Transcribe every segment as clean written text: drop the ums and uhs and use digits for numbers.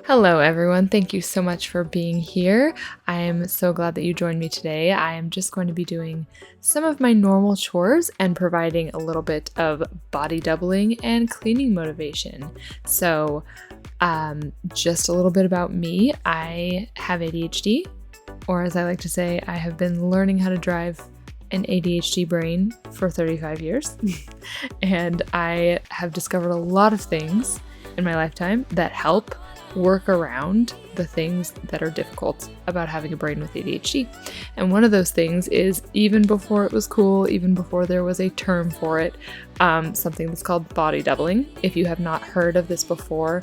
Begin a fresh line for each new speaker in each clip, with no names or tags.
Hello, everyone. Thank you so much for being here. I am so glad that you joined me today. I am just going to be doing some of my normal chores and providing a little bit of body doubling and cleaning motivation. So, just a little bit about me. I have ADHD, or as I like to say, I have been learning how to drive an ADHD brain for 35 years. And I have discovered a lot of things in my lifetime that help work around the things that are difficult about having a brain with ADHD. And one of those things is, even before it was cool, even before there was a term for it, something that's called body doubling. If you have not heard of this before,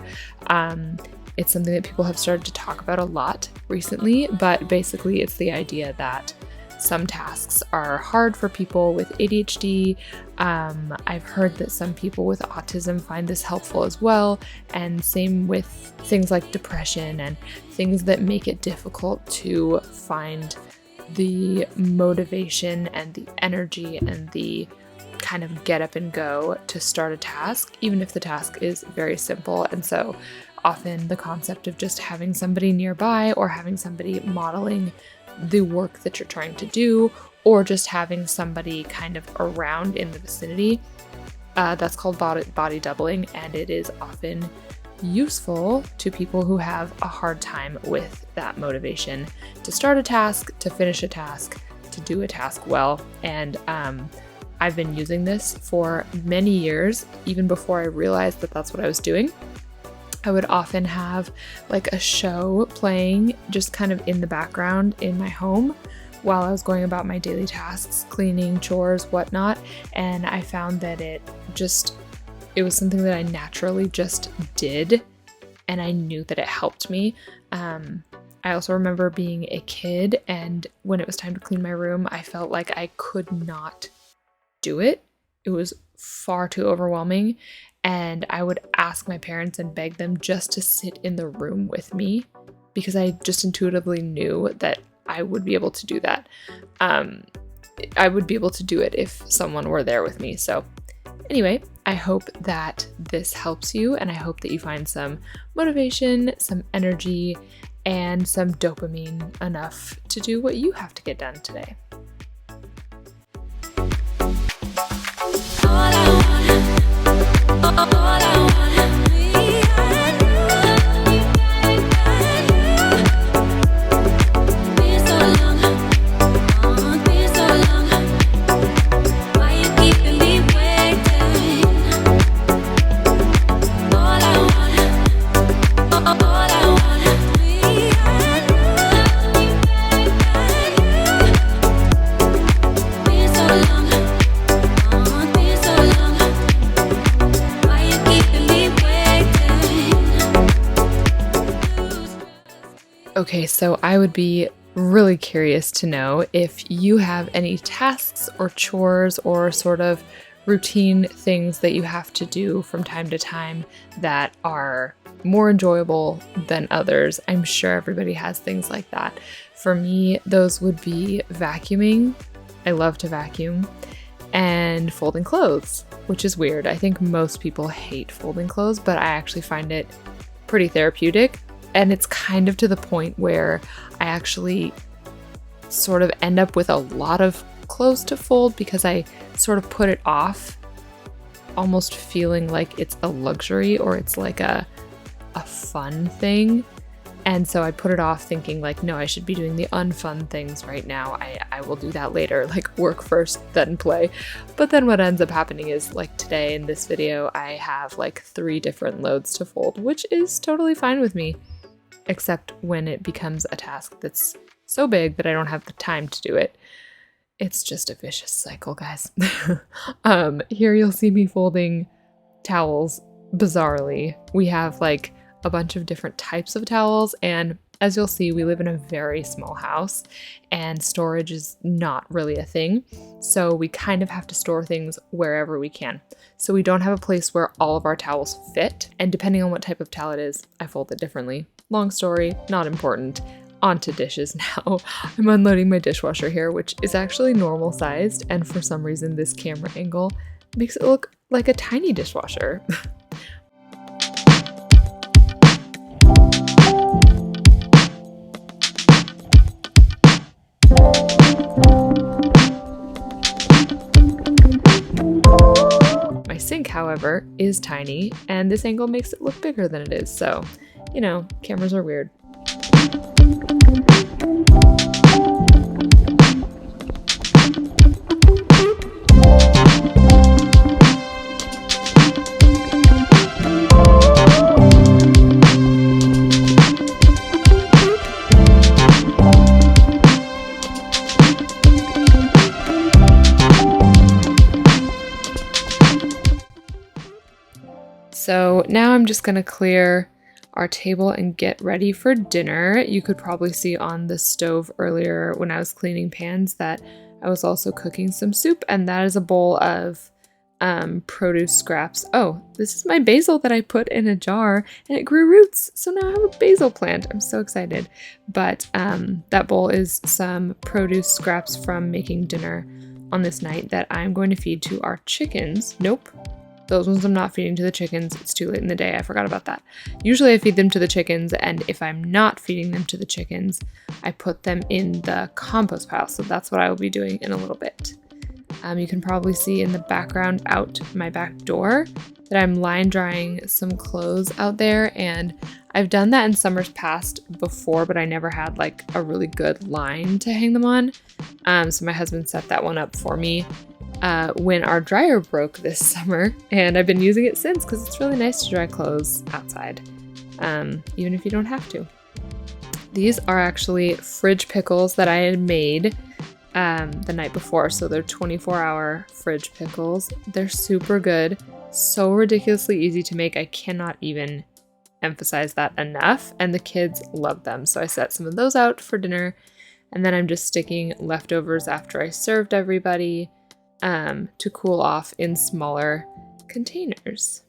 it's something that people have started to talk about a lot recently, but basically it's the idea that some tasks are hard for people with ADHD. I've heard that some people with autism find this helpful as well, and same with things like depression and things that make it difficult to find the motivation and the energy and the kind of get up and go to start a task, even if the task is very simple. And so often the concept of just having somebody nearby or having somebody modeling the work that you're trying to do, or just having somebody kind of around in the vicinity, that's called body doubling, and it is often useful to people who have a hard time with that motivation to start a task, to finish a task, to do a task well. And I've been using this for many years, even before I realized that that's what I was doing. I would often have like a show playing just kind of in the background in my home while I was going about my daily tasks, cleaning, chores, whatnot. And I found that it was something that I naturally just did, and I knew that it helped me. I also remember being a kid, and when it was time to clean my room, I felt like I could not do it. It was far too overwhelming. And I would ask my parents and beg them just to sit in the room with me, because I just intuitively knew that I would be able to do that. I would be able to do it if someone were there with me. So anyway, I hope that this helps you, and I hope that you find some motivation, some energy, and some dopamine enough to do what you have to get done today. Okay, so I would be really curious to know if you have any tasks or chores or sort of routine things that you have to do from time to time that are more enjoyable than others. I'm sure everybody has things like that. For me, those would be vacuuming. I love to vacuum. And folding clothes, which is weird. I think most people hate folding clothes, but I actually find it pretty therapeutic. And it's kind of to the point where I actually sort of end up with a lot of clothes to fold, because I sort of put it off, almost feeling like it's a luxury or it's like a fun thing. And so I put it off thinking like, no, I should be doing the unfun things right now. I will do that later, like work first, then play. But then what ends up happening is, like today in this video, I have like 3 different loads to fold, which is totally fine with me, except when it becomes a task that's so big that I don't have the time to do it. It's just a vicious cycle, guys. Here you'll see me folding towels. Bizarrely, we have like a bunch of different types of towels, and as you'll see, we live in a very small house and storage is not really a thing. So we kind of have to store things wherever we can. So we don't have a place where all of our towels fit, and depending on what type of towel it is, I fold it differently. Long story, not important. On to dishes now. I'm unloading my dishwasher here, which is actually normal sized, and for some reason this camera angle makes it look like a tiny dishwasher. however, is tiny, and this angle makes it look bigger than it is. So, you know, cameras are weird. So now I'm just gonna clear our table and get ready for dinner. You could probably see on the stove earlier when I was cleaning pans that I was also cooking some soup, and that is a bowl of produce scraps. Oh, this is my basil that I put in a jar and it grew roots. So now I have a basil plant. I'm so excited. But that bowl is some produce scraps from making dinner on this night that I'm going to feed to our chickens. Nope. Those ones I'm not feeding to the chickens. It's too late in the day. I forgot about that. Usually I feed them to the chickens, and if I'm not feeding them to the chickens, I put them in the compost pile. So that's what I will be doing in a little bit. You can probably see in the background out my back door that I'm line drying some clothes out there, and I've done that in summers past before, but I never had like a really good line to hang them on. So my husband set that one up for me when our dryer broke this summer, and I've been using it since because it's really nice to dry clothes outside, even if you don't have to. These are actually fridge pickles that I had made the night before, so they're 24-hour fridge pickles. They're super good, so ridiculously easy to make. I cannot even emphasize that enough, and the kids love them. So I set some of those out for dinner, and then I'm just sticking leftovers after I served everybody to cool off in smaller containers.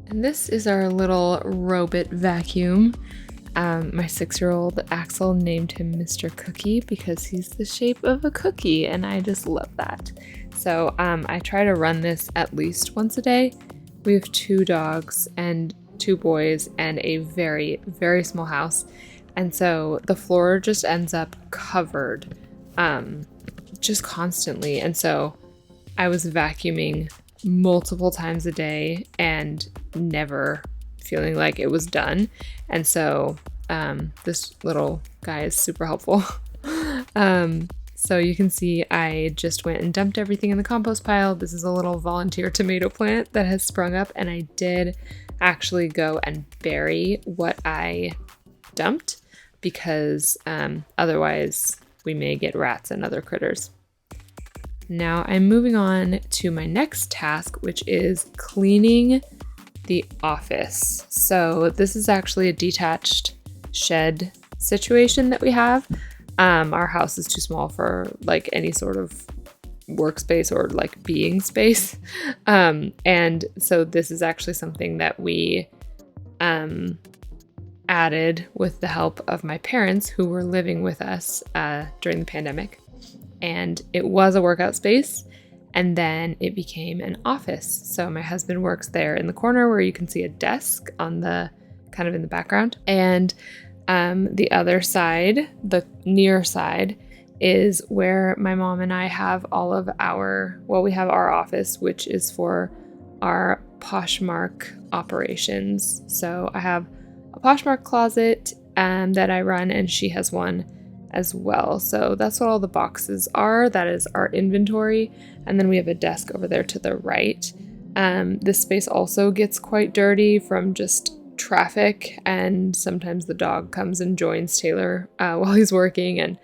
And this is our little robot vacuum. My 6-year-old Axel named him Mr. Cookie because he's the shape of a cookie, and I just love that. So I try to run this at least once a day. We have 2 dogs and 2 boys and a very, very small house. And so the floor just ends up covered just constantly. And so I was vacuuming multiple times a day and never feeling like it was done. And so this little guy is super helpful. So you can see I just went and dumped everything in the compost pile. This is a little volunteer tomato plant that has sprung up, and I did actually go and bury what I dumped because otherwise we may get rats and other critters. Now I'm moving on to my next task, which is cleaning the office. So this is actually a detached shed situation that we have. Our house is too small for like any sort of workspace or like being space. And so this is actually something that we added with the help of my parents who were living with us during the pandemic. And it was a workout space, and then it became an office. So my husband works there in the corner where you can see a desk on the kind of in the background. And the other side, the near side, is where my mom and I have all of our, well, we have our office, which is for our Poshmark operations. So I have a Poshmark closet that I run, and she has one as well. So that's what all the boxes are. That is our inventory. And then we have a desk over there to the right. This space also gets quite dirty from just traffic, and sometimes the dog comes and joins Taylor while he's working and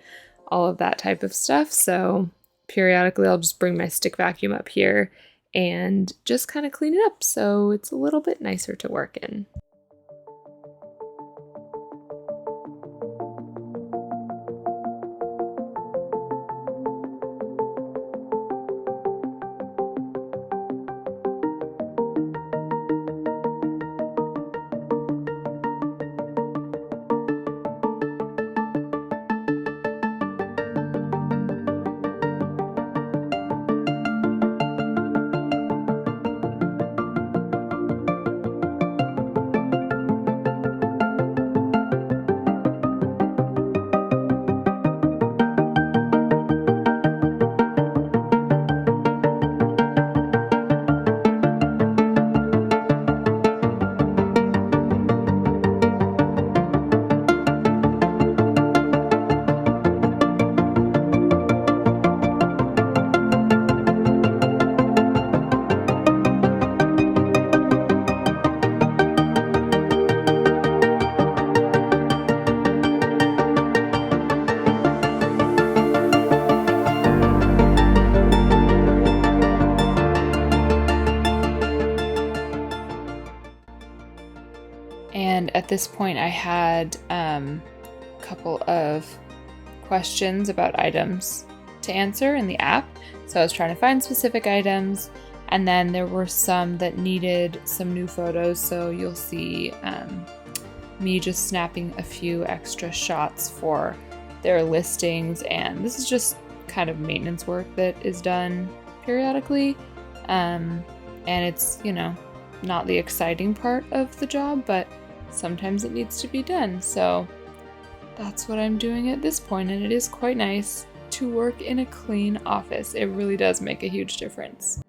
all of that type of stuff. So periodically I'll just bring my stick vacuum up here and just kind of clean it up so it's a little bit nicer to work in. And at this point I had a couple of questions about items to answer in the app. So I was trying to find specific items, and then there were some that needed some new photos. So you'll see me just snapping a few extra shots for their listings, and this is just kind of maintenance work that is done periodically. And it's, you know, not the exciting part of the job, but sometimes it needs to be done. So that's what I'm doing at this point, and it is quite nice to work in a clean office. It really does make a huge difference.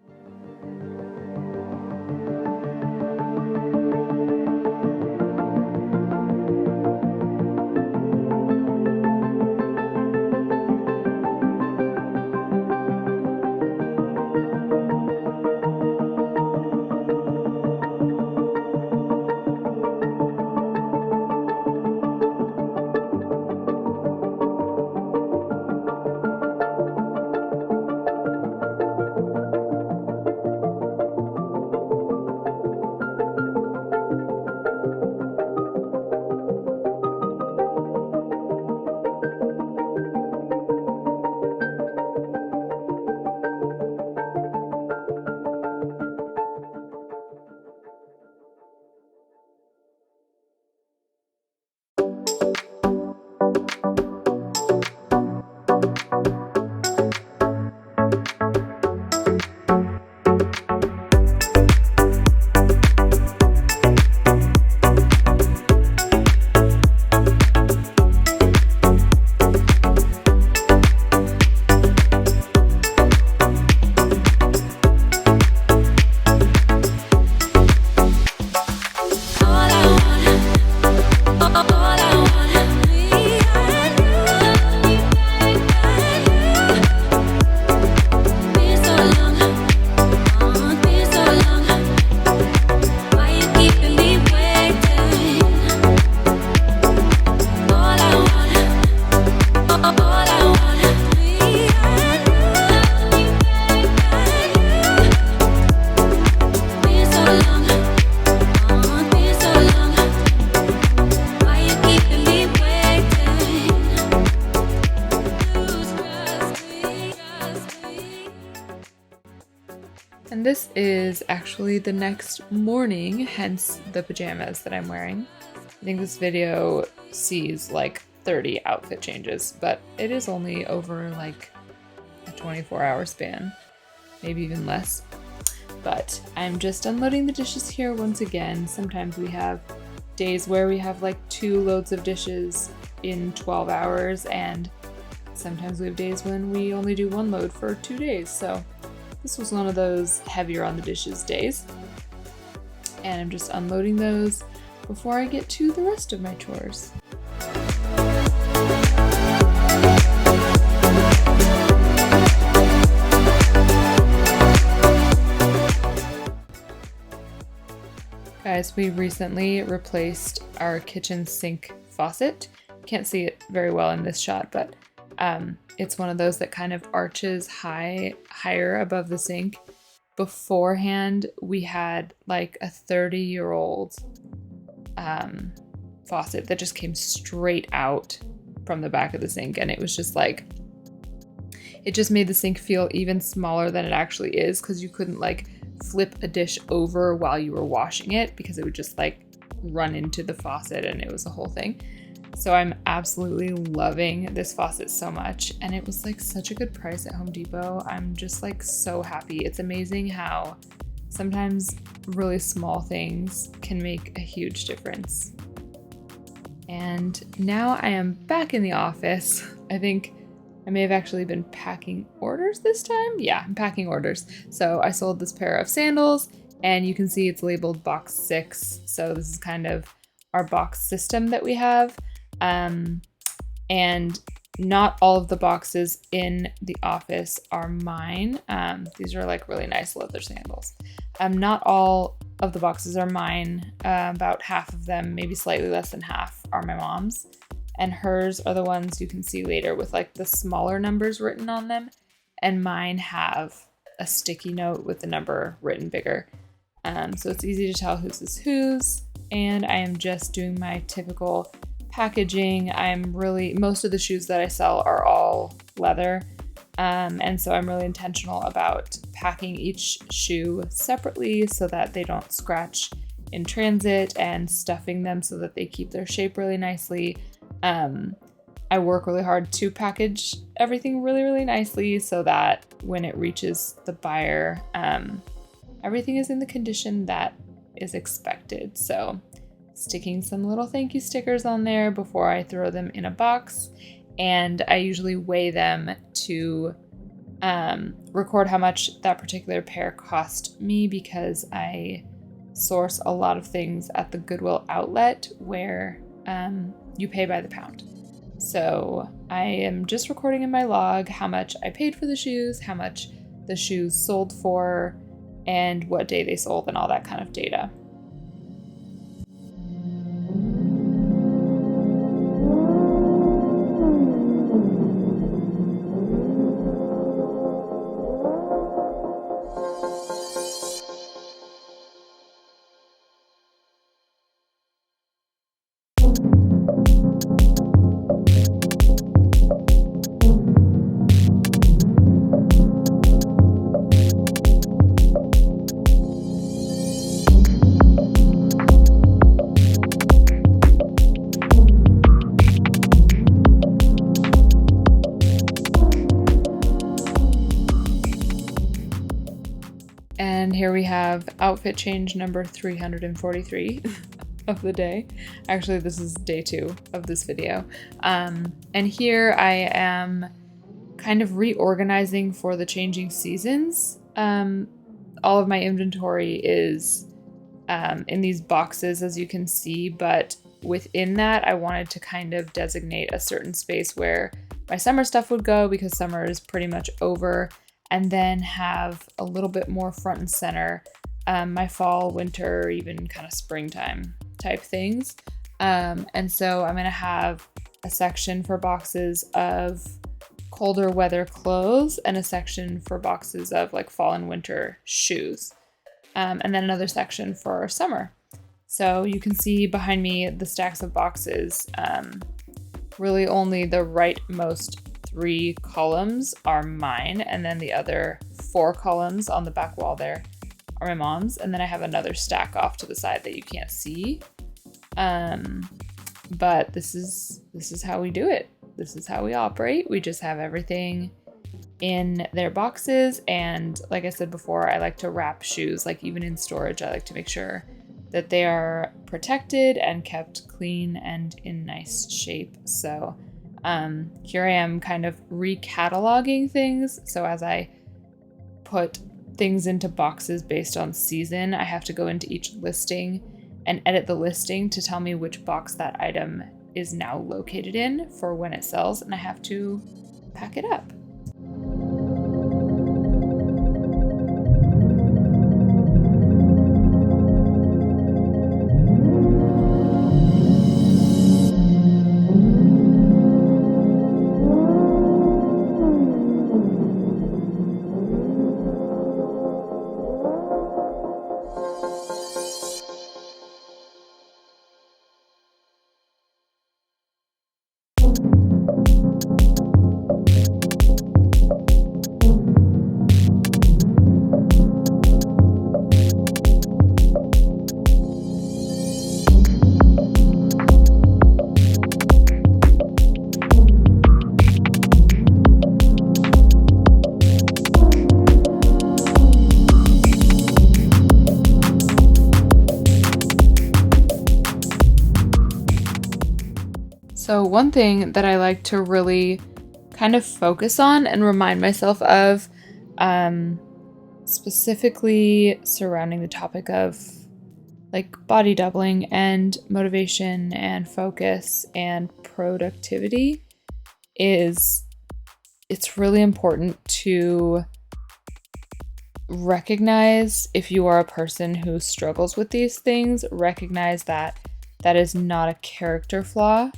And this is actually the next morning, hence the pajamas that I'm wearing. I think this video sees like 30 outfit changes, but it is only over like a 24-hour span, maybe even less. But I'm just unloading the dishes here once again. Sometimes we have days where we have like 2 loads of dishes in 12 hours, and sometimes we have days when we only do 1 load for 2 days. So this was one of those heavier on the dishes days. And I'm just unloading those before I get to the rest of my chores. Guys, we recently replaced our kitchen sink faucet. Can't see it very well in this shot, but it's one of those that kind of arches higher above the sink. Beforehand, we had like a 30-year-old faucet that just came straight out from the back of the sink, and it was just like, it just made the sink feel even smaller than it actually is, because you couldn't like flip a dish over while you were washing it, because it would just like run into the faucet, and it was a whole thing. So I'm absolutely loving this faucet so much, and it was like such a good price at Home Depot. I'm just like so happy. It's amazing how sometimes really small things can make a huge difference. And now I am back in the office. I think I may have actually been packing orders this time. Yeah, I'm packing orders. So I sold this pair of sandals, and you can see it's labeled box 6. So this is kind of our box system that we have. And not all of the boxes in the office are mine. These are like really nice leather sandals. Not all of the boxes are mine. About half of them, maybe slightly less than half, are my mom's. And hers are the ones you can see later with like the smaller numbers written on them. And mine have a sticky note with the number written bigger. So it's easy to tell whose is whose. and I am just doing my typical packaging. Most of the shoes that I sell are all leather. And so I'm really intentional about packing each shoe separately so that they don't scratch in transit, and stuffing them so that they keep their shape really nicely. I work really hard to package everything really, really nicely so that when it reaches the buyer, everything is in the condition that is expected. So sticking some little thank you stickers on there before I throw them in a box. And I usually weigh them to record how much that particular pair cost me, because I source a lot of things at the Goodwill outlet where you pay by the pound. So I am just recording in my log how much I paid for the shoes, how much the shoes sold for, and what day they sold, and all that kind of data. And here we have outfit change number 343 of the day. Actually, this is day 2 of this video. And here I am kind of reorganizing for the changing seasons. All of my inventory is in these boxes, as you can see, but within that, I wanted to kind of designate a certain space where my summer stuff would go, because summer is pretty much over, and then have a little bit more front and center my fall, winter, even kind of springtime type things. And so I'm going to have a section for boxes of colder weather clothes and a section for boxes of like fall and winter shoes. And then another section for summer. So you can see behind me the stacks of boxes. Really only the rightmost 3 columns are mine, and then the other 4 columns on the back wall there are my mom's, and then I have another stack off to the side that you can't see. But this is how we do it. This is how we operate. We just have everything in their boxes, and like I said before, I like to wrap shoes. Like even in storage, I like to make sure that they are protected and kept clean and in nice shape. So here I am kind of recataloguing things. So as I put things into boxes based on season, I have to go into each listing and edit the listing to tell me which box that item is now located in for when it sells, and I have to pack it up. So one thing that I like to really kind of focus on and remind myself of, specifically surrounding the topic of like body doubling and motivation and focus and productivity, is it's really important to recognize, if you are a person who struggles with these things, recognize that that is not a character flaw,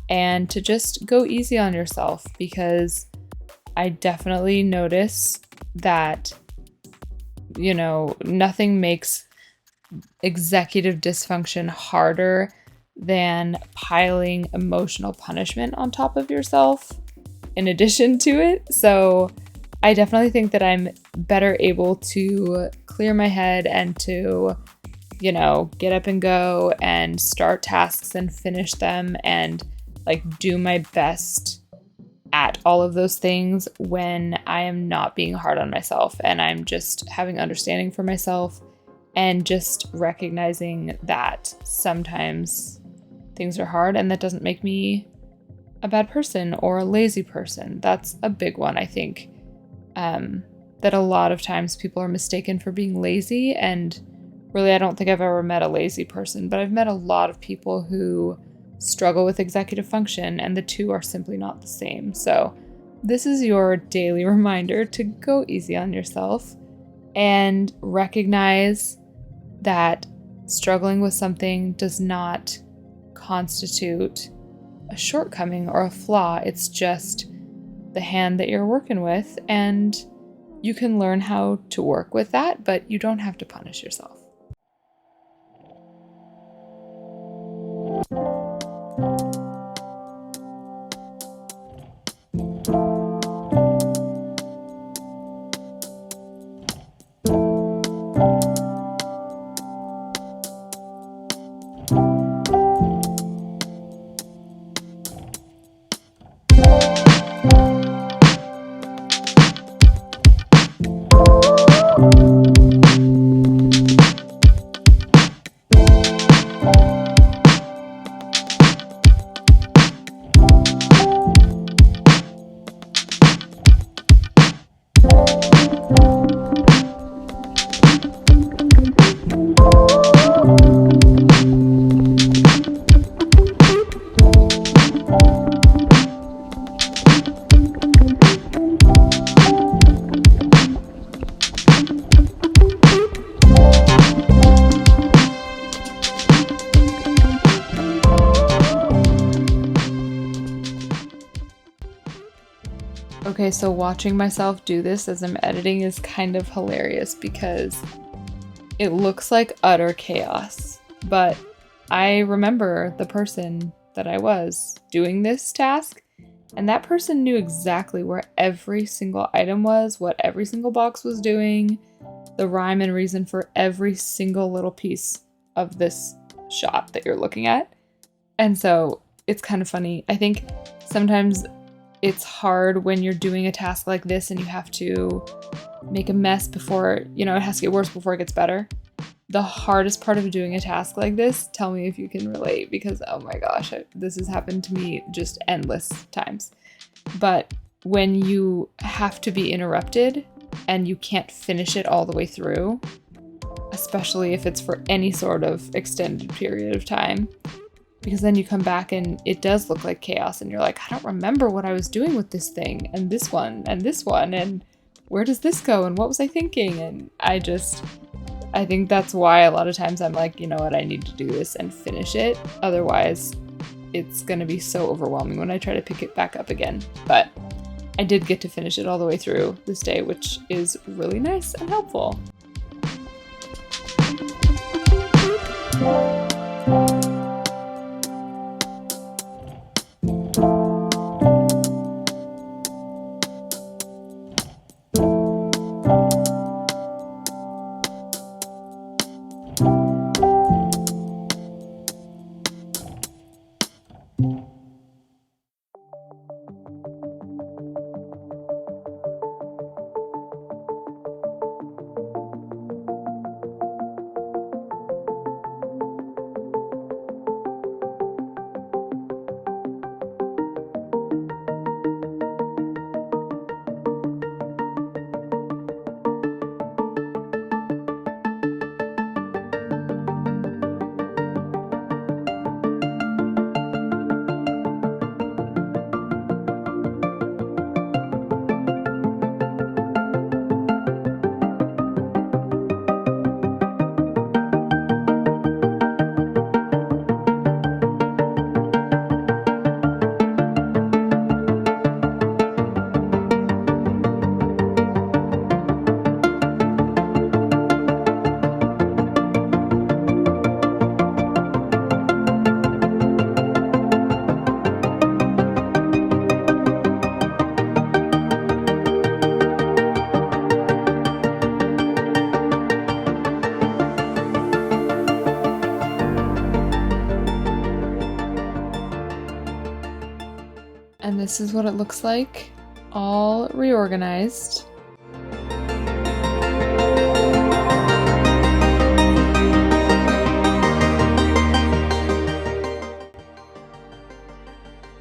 and to just go easy on yourself, because I definitely notice that, you know, nothing makes executive dysfunction harder than piling emotional punishment on top of yourself in addition to it. So I definitely think that I'm better able to clear my head and to, get up and go and start tasks and finish them and like do my best at all of those things when I am not being hard on myself and I'm just having understanding for myself and just recognizing that sometimes things are hard and that doesn't make me a bad person or a lazy person. That's a big one, I think, that a lot of times people are mistaken for being lazy. And really, I don't think I've ever met a lazy person, but I've met a lot of people who struggle with executive function, and the two are simply not the same. So this is your daily reminder to go easy on yourself and recognize that struggling with something does not constitute a shortcoming or a flaw. It's just the hand that you're working with, and you can learn how to work with that, but you don't have to punish yourself. Okay, so watching myself do this as I'm editing is kind of hilarious because it looks like utter chaos. But I remember the person that I was doing this task, and that person knew exactly where every single item was, what every single box was doing, the rhyme and reason for every single little piece of this shot that you're looking at. And so it's kind of funny. I think sometimes it's hard when you're doing a task like this and you have to make a mess before, it has to get worse before it gets better. The hardest part of doing a task like this, tell me if you can relate, because oh my gosh, this has happened to me just endless times. But when you have to be interrupted and you can't finish it all the way through, especially if it's for any sort of extended period of time, because then you come back and it does look like chaos and you're like, I don't remember what I was doing with this thing and this one and where does this go and what was I thinking? And I think that's why a lot of times I'm like, you know what, I need to do this and finish it. Otherwise, it's going to be so overwhelming when I try to pick it back up again. But I did get to finish it all the way through this day, which is really nice and helpful. this is what it looks like, all reorganized.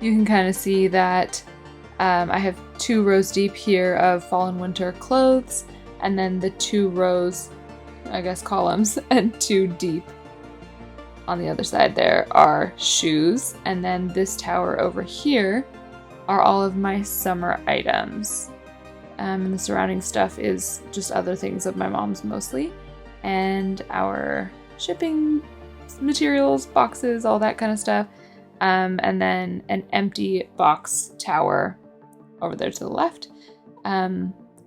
You can kind of see that I have 2 rows deep here of fall and winter clothes, and then the 2 rows, I guess columns, and 2 deep on the other side there are shoes, and then this tower over here are all of my summer items. And the surrounding stuff is just other things of my mom's mostly, and our shipping materials, boxes, all that kind of stuff. And then an empty box tower over there to the left.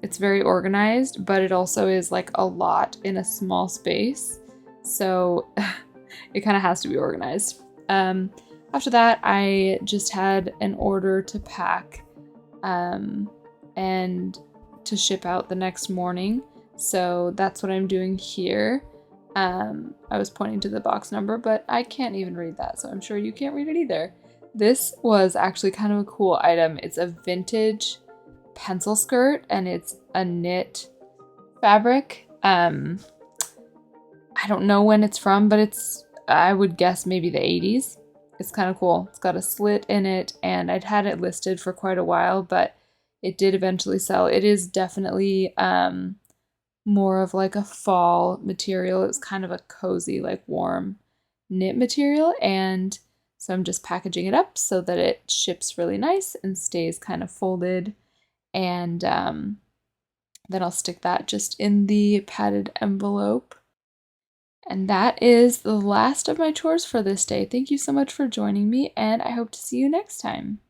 It's very organized, but it also is like a lot in a small space. So it kind of has to be organized. After that, I just had an order to pack and to ship out the next morning. So that's what I'm doing here. I was pointing to the box number, but I can't even read that, so I'm sure you can't read it either. This was actually kind of a cool item. It's a vintage pencil skirt, and it's a knit fabric. I don't know when it's from, but I would guess maybe the 80s. It's kind of cool. It's got a slit in it, and I'd had it listed for quite a while, but it did eventually sell. It is definitely more of like a fall material. It was kind of a cozy, like warm knit material, and so I'm just packaging it up so that it ships really nice and stays kind of folded, and then I'll stick that just in the padded envelope. And that is the last of my chores for this day. Thank you so much for joining me, and I hope to see you next time.